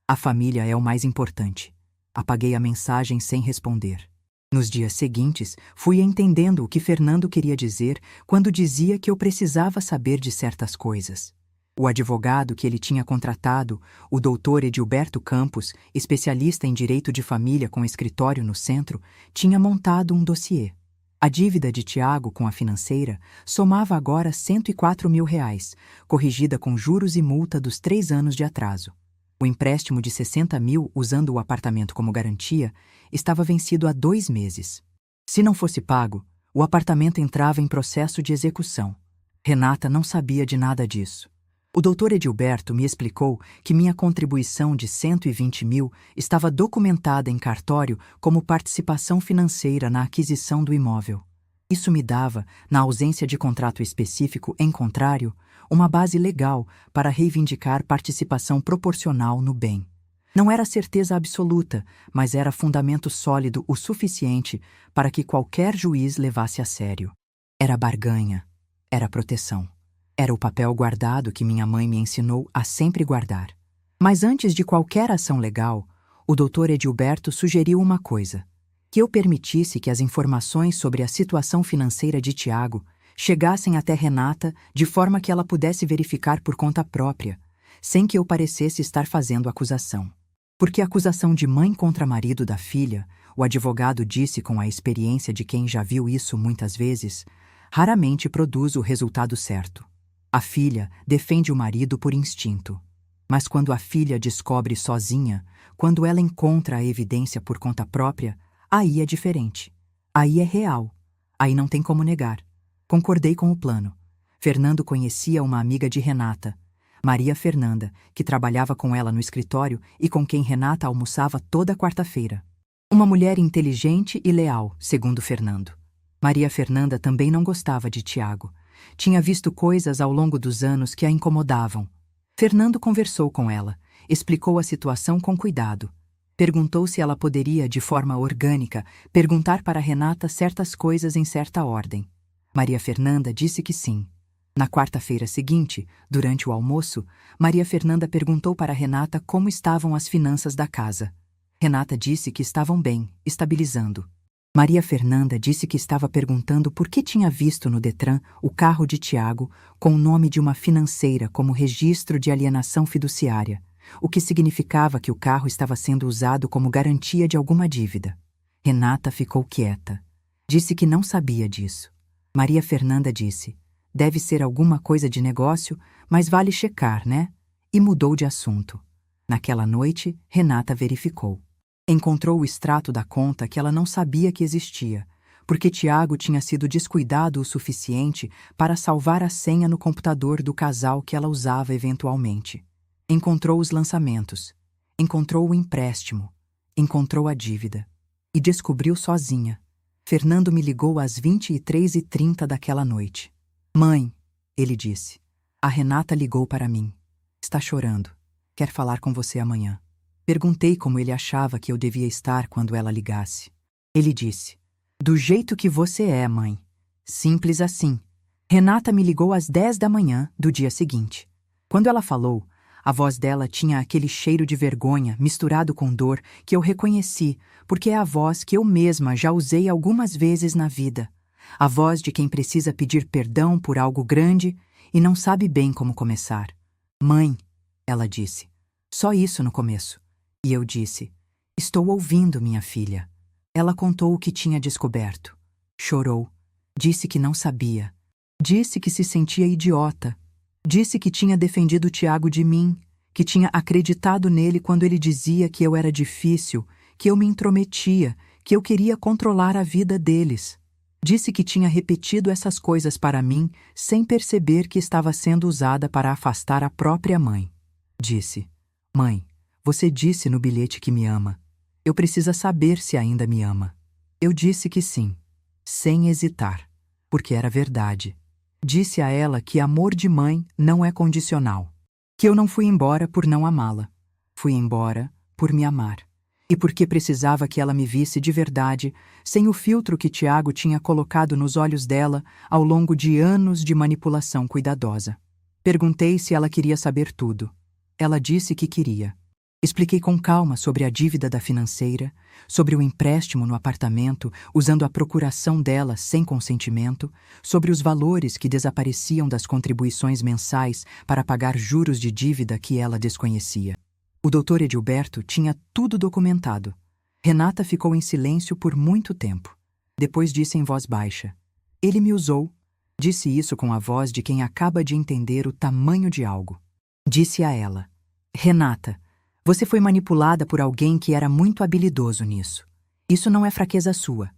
A família é o mais importante. Apaguei a mensagem sem responder. Nos dias seguintes, fui entendendo o que Fernando queria dizer quando dizia que eu precisava saber de certas coisas. O advogado que ele tinha contratado, o doutor Edilberto Campos, especialista em direito de família com escritório no centro, tinha montado um dossiê. A dívida de Tiago com a financeira somava agora R$ 104.000, corrigida com juros e multa dos 3 anos de atraso. O empréstimo de 60 mil, usando o apartamento como garantia, estava vencido há 2 meses. Se não fosse pago, o apartamento entrava em processo de execução. Renata não sabia de nada disso. O doutor Edilberto me explicou que minha contribuição de 120 mil estava documentada em cartório como participação financeira na aquisição do imóvel. Isso me dava, na ausência de contrato específico em contrário, uma base legal para reivindicar participação proporcional no bem. Não era certeza absoluta, mas era fundamento sólido o suficiente para que qualquer juiz levasse a sério. Era barganha, era proteção. Era o papel guardado que minha mãe me ensinou a sempre guardar. Mas antes de qualquer ação legal, o doutor Edilberto sugeriu uma coisa: que eu permitisse que as informações sobre a situação financeira de Tiago chegassem até Renata de forma que ela pudesse verificar por conta própria, sem que eu parecesse estar fazendo acusação. Porque a acusação de mãe contra marido da filha, o advogado disse com a experiência de quem já viu isso muitas vezes, raramente produz o resultado certo. A filha defende o marido por instinto. Mas quando a filha descobre sozinha, quando ela encontra a evidência por conta própria, aí é diferente. Aí é real. Aí não tem como negar. Concordei com o plano. Fernando conhecia uma amiga de Renata, Maria Fernanda, que trabalhava com ela no escritório e com quem Renata almoçava toda quarta-feira. Uma mulher inteligente e leal, segundo Fernando. Maria Fernanda também não gostava de Tiago. Tinha visto coisas ao longo dos anos que a incomodavam. Fernando conversou com ela, explicou a situação com cuidado. Perguntou se ela poderia, de forma orgânica, perguntar para Renata certas coisas em certa ordem. Maria Fernanda disse que sim. Na quarta-feira seguinte, durante o almoço, Maria Fernanda perguntou para Renata como estavam as finanças da casa. Renata disse que estavam bem, estabilizando. Maria Fernanda disse que estava perguntando por que tinha visto no Detran o carro de Tiago com o nome de uma financeira como registro de alienação fiduciária, o que significava que o carro estava sendo usado como garantia de alguma dívida. Renata ficou quieta. Disse que não sabia disso. Maria Fernanda disse: deve ser alguma coisa de negócio, mas vale checar, né? E mudou de assunto. Naquela noite, Renata verificou. Encontrou o extrato da conta que ela não sabia que existia, porque Tiago tinha sido descuidado o suficiente para salvar a senha no computador do casal que ela usava eventualmente. Encontrou os lançamentos, encontrou o empréstimo, encontrou a dívida. E descobriu sozinha. Fernando me ligou às 23h30 daquela noite. Mãe, ele disse, a Renata ligou para mim. Está chorando. Quer falar com você amanhã. Perguntei como ele achava que eu devia estar quando ela ligasse. Ele disse: do jeito que você é, mãe. Simples assim. Renata me ligou às 10 da manhã do dia seguinte. Quando ela falou, a voz dela tinha aquele cheiro de vergonha misturado com dor que eu reconheci, porque é a voz que eu mesma já usei algumas vezes na vida. A voz de quem precisa pedir perdão por algo grande e não sabe bem como começar. Mãe, ela disse. Só isso no começo. E eu disse: estou ouvindo, minha filha. Ela contou o que tinha descoberto. Chorou. Disse que não sabia. Disse que se sentia idiota. Disse que tinha defendido Tiago de mim, que tinha acreditado nele quando ele dizia que eu era difícil, que eu me intrometia, que eu queria controlar a vida deles. Disse que tinha repetido essas coisas para mim sem perceber que estava sendo usada para afastar a própria mãe. Disse: mãe, você disse no bilhete que me ama. Eu preciso saber se ainda me ama. Eu disse que sim, sem hesitar, porque era verdade. Disse a ela que amor de mãe não é condicional, que eu não fui embora por não amá-la. Fui embora por me amar. E porque precisava que ela me visse de verdade, sem o filtro que Tiago tinha colocado nos olhos dela ao longo de anos de manipulação cuidadosa. Perguntei se ela queria saber tudo. Ela disse que queria. Expliquei com calma sobre a dívida da financeira, sobre o empréstimo no apartamento, usando a procuração dela sem consentimento, sobre os valores que desapareciam das contribuições mensais para pagar juros de dívida que ela desconhecia. O Dr. Edilberto tinha tudo documentado. Renata ficou em silêncio por muito tempo. Depois disse em voz baixa: ele me usou. Disse isso com a voz de quem acaba de entender o tamanho de algo. Disse a ela: Renata, você foi manipulada por alguém que era muito habilidoso nisso. Isso não é fraqueza sua.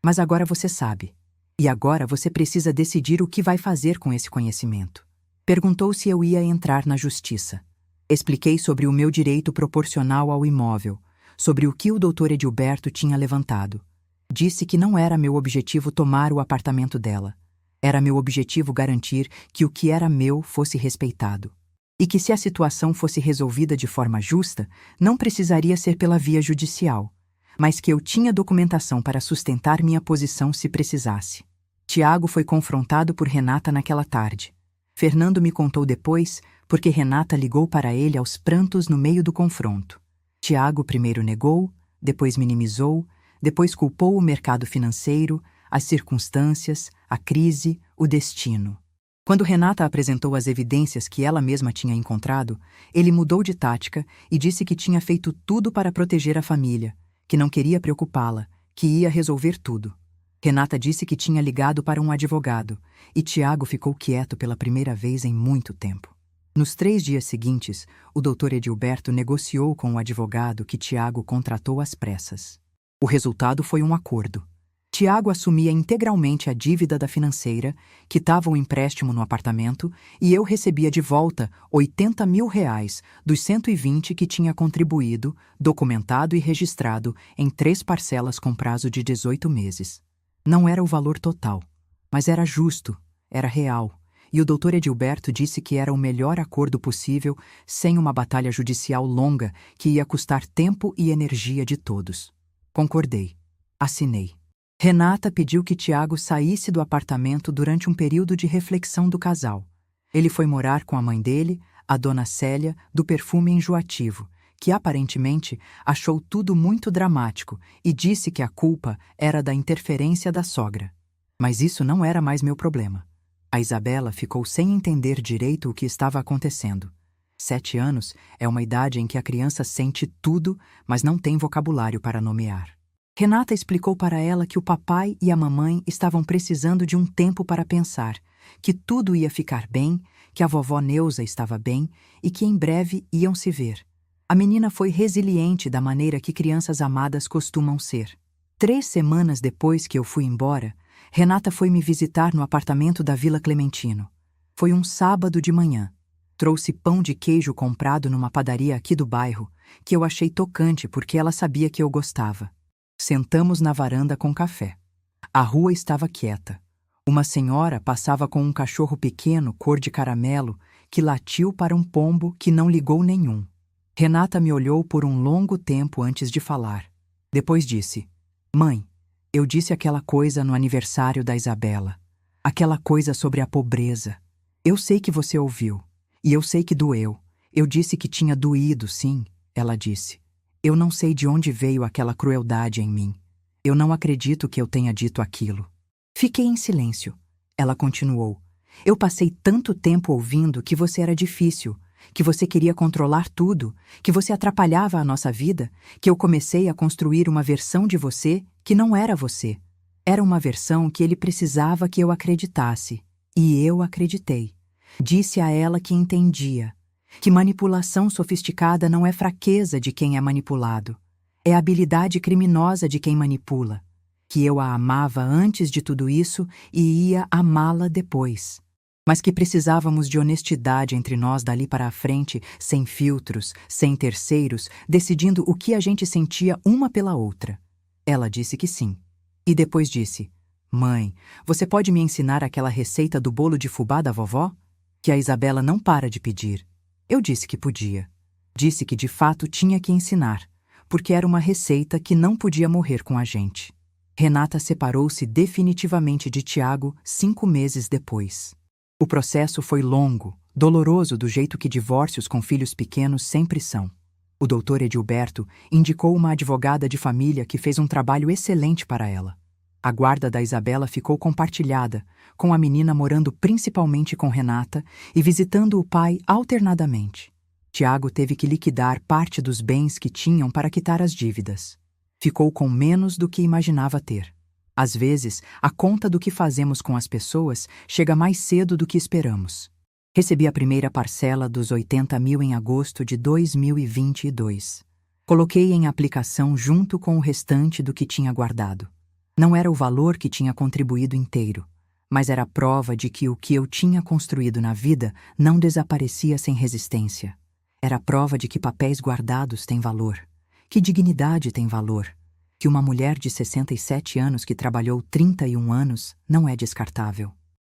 Mas agora você sabe. E agora você precisa decidir o que vai fazer com esse conhecimento. Perguntou se eu ia entrar na justiça. Expliquei sobre o meu direito proporcional ao imóvel, sobre o que o Dr. Edilberto tinha levantado. Disse que não era meu objetivo tomar o apartamento dela. Era meu objetivo garantir que o que era meu fosse respeitado. E que se a situação fosse resolvida de forma justa, não precisaria ser pela via judicial, mas que eu tinha documentação para sustentar minha posição se precisasse. Tiago foi confrontado por Renata naquela tarde. Fernando me contou depois, porque Renata ligou para ele aos prantos no meio do confronto. Tiago primeiro negou, depois minimizou, depois culpou o mercado financeiro, as circunstâncias, a crise, o destino. Quando Renata apresentou as evidências que ela mesma tinha encontrado, ele mudou de tática e disse que tinha feito tudo para proteger a família, que não queria preocupá-la, que ia resolver tudo. Renata disse que tinha ligado para um advogado, e Tiago ficou quieto pela primeira vez em muito tempo. Nos 3 dias seguintes, o Dr. Edilberto negociou com o advogado que Tiago contratou às pressas. O resultado foi um acordo. Tiago assumia integralmente a dívida da financeira, quitava o empréstimo no apartamento e eu recebia de volta R$ 80 mil dos 120 que tinha contribuído, documentado e registrado em 3 parcelas com prazo de 18 meses. Não era o valor total, mas era justo, era real, e o Dr. Edilberto disse que era o melhor acordo possível sem uma batalha judicial longa que ia custar tempo e energia de todos. Concordei. Assinei. Renata pediu que Tiago saísse do apartamento durante um período de reflexão do casal. Ele foi morar com a mãe dele, a dona Célia, do perfume enjoativo, que aparentemente achou tudo muito dramático e disse que a culpa era da interferência da sogra. Mas isso não era mais meu problema. A Isabela ficou sem entender direito o que estava acontecendo. 7 anos é uma idade em que a criança sente tudo, mas não tem vocabulário para nomear. Renata explicou para ela que o papai e a mamãe estavam precisando de um tempo para pensar, que tudo ia ficar bem, que a vovó Neuza estava bem e que em breve iam se ver. A menina foi resiliente da maneira que crianças amadas costumam ser. 3 semanas depois que eu fui embora, Renata foi me visitar no apartamento da Vila Clementino. Foi um sábado de manhã. Trouxe pão de queijo comprado numa padaria aqui do bairro, que eu achei tocante porque ela sabia que eu gostava. Sentamos na varanda com café. A rua estava quieta. Uma senhora passava com um cachorro pequeno, cor de caramelo, que latiu para um pombo que não ligou nenhum. Renata me olhou por um longo tempo antes de falar. Depois disse: Mãe, eu disse aquela coisa no aniversário da Isabela. Aquela coisa sobre a pobreza. Eu sei que você ouviu. E eu sei que doeu. Eu disse que tinha doído, sim, ela disse. Eu não sei de onde veio aquela crueldade em mim. Eu não acredito que eu tenha dito aquilo. Fiquei em silêncio. Ela continuou. Eu passei tanto tempo ouvindo que você era difícil, que você queria controlar tudo, que você atrapalhava a nossa vida, que eu comecei a construir uma versão de você que não era você. Era uma versão que ele precisava que eu acreditasse. E eu acreditei. Disse a ela que entendia, que manipulação sofisticada não é fraqueza de quem é manipulado, é habilidade criminosa de quem manipula, que eu a amava antes de tudo isso e ia amá-la depois, mas que precisávamos de honestidade entre nós dali para a frente, sem filtros, sem terceiros, decidindo o que a gente sentia uma pela outra. Ela disse que sim. E depois disse: Mãe, você pode me ensinar aquela receita do bolo de fubá da vovó? Que a Isabela não para de pedir. Eu disse que podia. Disse que de fato tinha que ensinar, porque era uma receita que não podia morrer com a gente. Renata separou-se definitivamente de Tiago 5 meses depois. O processo foi longo, doloroso do jeito que divórcios com filhos pequenos sempre são. O doutor Edilberto indicou uma advogada de família que fez um trabalho excelente para ela. A guarda da Isabela ficou compartilhada, com a menina morando principalmente com Renata e visitando o pai alternadamente. Tiago teve que liquidar parte dos bens que tinham para quitar as dívidas. Ficou com menos do que imaginava ter. Às vezes, a conta do que fazemos com as pessoas chega mais cedo do que esperamos. Recebi a primeira parcela dos 80 mil em agosto de 2022. Coloquei em aplicação junto com o restante do que tinha guardado. Não era o valor que tinha contribuído inteiro, mas era a prova de que o que eu tinha construído na vida não desaparecia sem resistência. Era a prova de que papéis guardados têm valor, que dignidade tem valor, que uma mulher de 67 anos que trabalhou 31 anos não é descartável.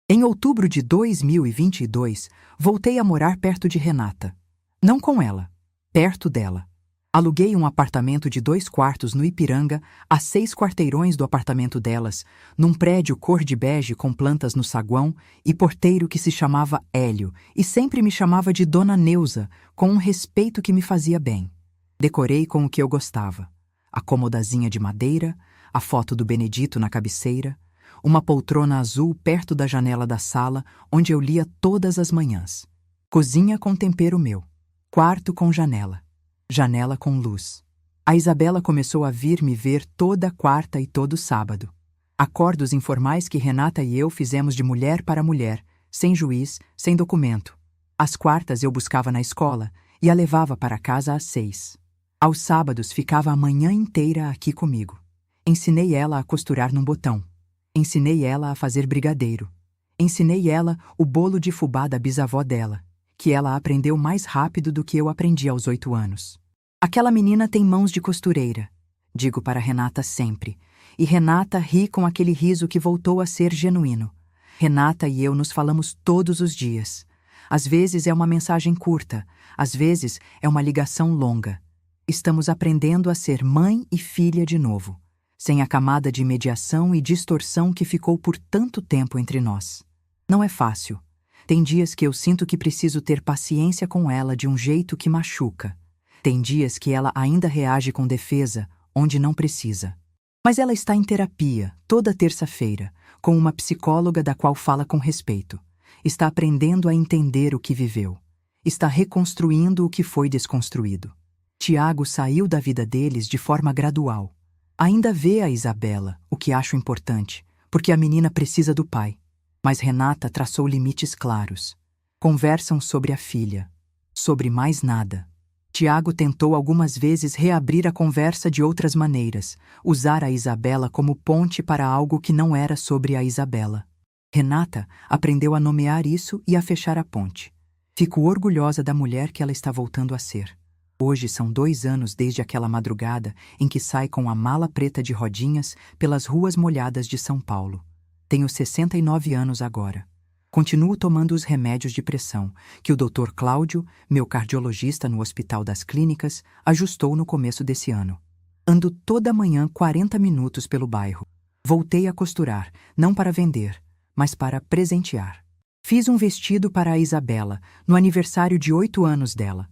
Em outubro de 2022, voltei a morar perto de Renata. Não com ela, perto dela. Aluguei um apartamento de 2 quartos no Ipiranga, a 6 quarteirões do apartamento delas, num prédio cor de bege com plantas no saguão e porteiro que se chamava Hélio e sempre me chamava de Dona Neuza, com um respeito que me fazia bem. Decorei com o que eu gostava. A comodazinha de madeira, a foto do Benedito na cabeceira, uma poltrona azul perto da janela da sala, onde eu lia todas as manhãs. Cozinha com tempero meu. Quarto com janela. Janela com luz. A Isabela começou a vir me ver toda quarta e todo sábado. Acordos informais que Renata e eu fizemos de mulher para mulher, sem juiz, sem documento. Às quartas eu buscava na escola e a levava para casa às 6. Aos sábados ficava a manhã inteira aqui comigo. Ensinei ela a costurar num botão. Ensinei ela a fazer brigadeiro. Ensinei ela o bolo de fubá da bisavó dela, que ela aprendeu mais rápido do que eu aprendi aos 8 anos. Aquela menina tem mãos de costureira, digo para Renata sempre, e Renata ri com aquele riso que voltou a ser genuíno. Renata e eu nos falamos todos os dias. Às vezes é uma mensagem curta, às vezes é uma ligação longa. Estamos aprendendo a ser mãe e filha de novo, sem a camada de mediação e distorção que ficou por tanto tempo entre nós. Não é fácil. Tem dias que eu sinto que preciso ter paciência com ela de um jeito que machuca. Tem dias que ela ainda reage com defesa, onde não precisa. Mas ela está em terapia, toda terça-feira, com uma psicóloga da qual fala com respeito. Está aprendendo a entender o que viveu. Está reconstruindo o que foi desconstruído. Tiago saiu da vida deles de forma gradual. Ainda vê a Isabela, o que acho importante, porque a menina precisa do pai. Mas Renata traçou limites claros. Conversam sobre a filha. Sobre mais nada. Tiago tentou algumas vezes reabrir a conversa de outras maneiras, usar a Isabela como ponte para algo que não era sobre a Isabela. Renata aprendeu a nomear isso e a fechar a ponte. Fico orgulhosa da mulher que ela está voltando a ser. Hoje são 2 anos desde aquela madrugada em que sai com a mala preta de rodinhas pelas ruas molhadas de São Paulo. Tenho 69 anos agora. Continuo tomando os remédios de pressão, que o Dr. Cláudio, meu cardiologista no Hospital das Clínicas, ajustou no começo desse ano. Ando toda manhã 40 minutos pelo bairro. Voltei a costurar, não para vender, mas para presentear. Fiz um vestido para a Isabela, no aniversário de 8 anos dela.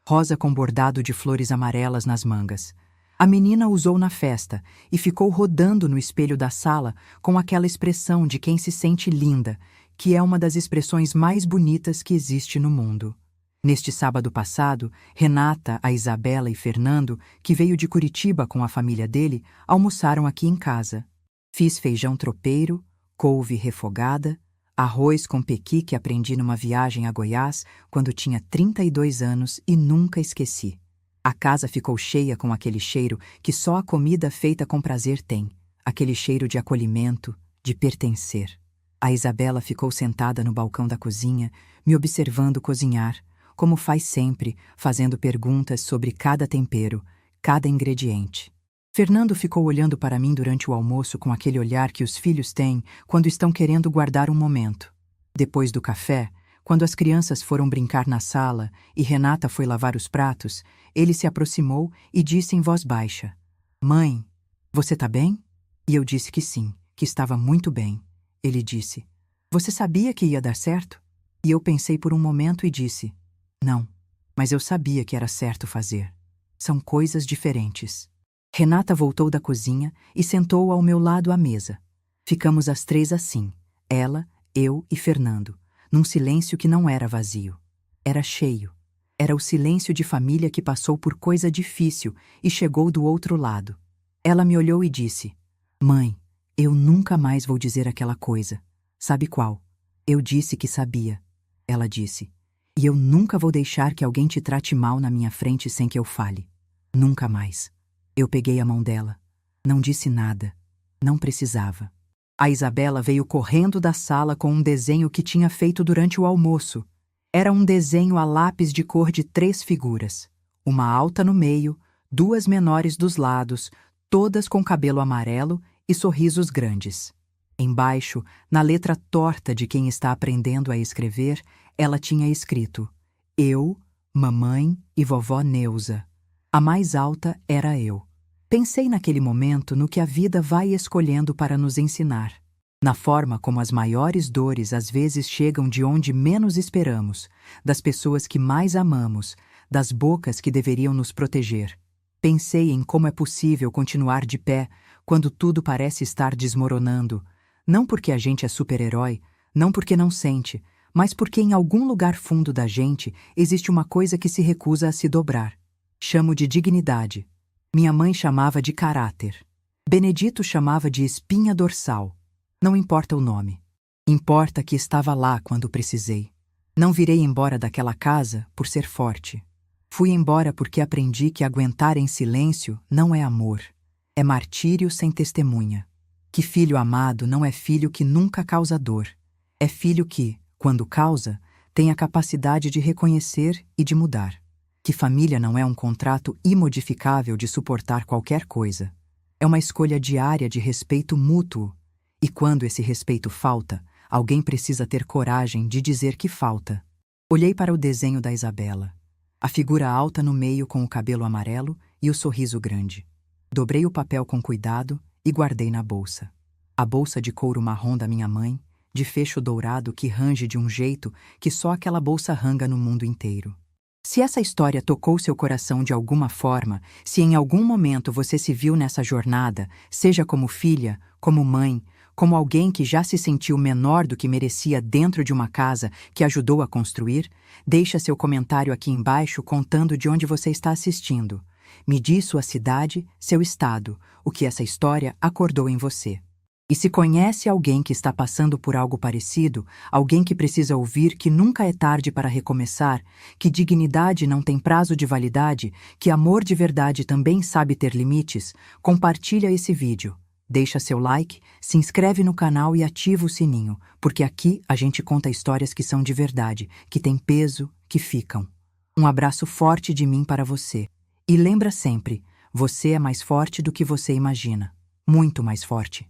Rosa com bordado de flores amarelas nas mangas. A menina usou na festa e ficou rodando no espelho da sala com aquela expressão de quem se sente linda, que é uma das expressões mais bonitas que existe no mundo. Neste sábado passado, Renata, a Isabela e Fernando, que veio de Curitiba com a família dele, almoçaram aqui em casa. Fiz feijão tropeiro, couve refogada, arroz com pequi que aprendi numa viagem a Goiás quando tinha 32 anos e nunca esqueci. A casa ficou cheia com aquele cheiro que só a comida feita com prazer tem, aquele cheiro de acolhimento, de pertencer. A Isabela ficou sentada no balcão da cozinha, me observando cozinhar, como faz sempre, fazendo perguntas sobre cada tempero, cada ingrediente. Fernando ficou olhando para mim durante o almoço com aquele olhar que os filhos têm quando estão querendo guardar um momento. Depois do café, quando as crianças foram brincar na sala e Renata foi lavar os pratos, ele se aproximou e disse em voz baixa: "Mãe, você tá bem?" E eu disse que sim, que estava muito bem. Ele disse: "Você sabia que ia dar certo?" E eu pensei por um momento e disse: "Não, mas eu sabia que era certo fazer. São coisas diferentes." Renata voltou da cozinha e sentou ao meu lado à mesa. Ficamos as 3 assim, ela, eu e Fernando, num silêncio que não era vazio. Era cheio. Era o silêncio de família que passou por coisa difícil e chegou do outro lado. Ela me olhou e disse: "Mãe, eu nunca mais vou dizer aquela coisa. Sabe qual?" Eu disse que sabia. Ela disse: "E eu nunca vou deixar que alguém te trate mal na minha frente sem que eu fale. Nunca mais." Eu peguei a mão dela. Não disse nada. Não precisava. A Isabela veio correndo da sala com um desenho que tinha feito durante o almoço. Era um desenho a lápis de cor de 3 figuras. Uma alta no meio, 2 menores dos lados, todas com cabelo amarelo e sorrisos grandes. Embaixo, na letra torta de quem está aprendendo a escrever, ela tinha escrito: "Eu, mamãe e vovó Neuza." A mais alta era eu. Pensei naquele momento no que a vida vai escolhendo para nos ensinar. Na forma como as maiores dores às vezes chegam de onde menos esperamos, das pessoas que mais amamos, das bocas que deveriam nos proteger. Pensei em como é possível continuar de pé quando tudo parece estar desmoronando, não porque a gente é super-herói, não porque não sente, mas porque em algum lugar fundo da gente existe uma coisa que se recusa a se dobrar. Chamo de dignidade. Minha mãe chamava de caráter. Benedito chamava de espinha dorsal. Não importa o nome. Importa que estava lá quando precisei. Não virei embora daquela casa por ser forte. Fui embora porque aprendi que aguentar em silêncio não é amor. É martírio sem testemunha. Que filho amado não é filho que nunca causa dor. É filho que, quando causa, tem a capacidade de reconhecer e de mudar. Que família não é um contrato imodificável de suportar qualquer coisa. É uma escolha diária de respeito mútuo. E quando esse respeito falta, alguém precisa ter coragem de dizer que falta. Olhei para o desenho da Isabela. A figura alta no meio com o cabelo amarelo e o sorriso grande. Dobrei o papel com cuidado e guardei na bolsa. A bolsa de couro marrom da minha mãe, de fecho dourado que range de um jeito que só aquela bolsa ranga no mundo inteiro. Se essa história tocou seu coração de alguma forma, se em algum momento você se viu nessa jornada, seja como filha, como mãe, como alguém que já se sentiu menor do que merecia dentro de uma casa que ajudou a construir, deixa seu comentário aqui embaixo contando de onde você está assistindo. Me diz sua cidade, seu estado, o que essa história acordou em você. E se conhece alguém que está passando por algo parecido, alguém que precisa ouvir que nunca é tarde para recomeçar, que dignidade não tem prazo de validade, que amor de verdade também sabe ter limites, compartilha esse vídeo. Deixa seu like, se inscreve no canal e ativa o sininho, porque aqui a gente conta histórias que são de verdade, que têm peso, que ficam. Um abraço forte de mim para você. E lembra sempre, você é mais forte do que você imagina. Muito mais forte.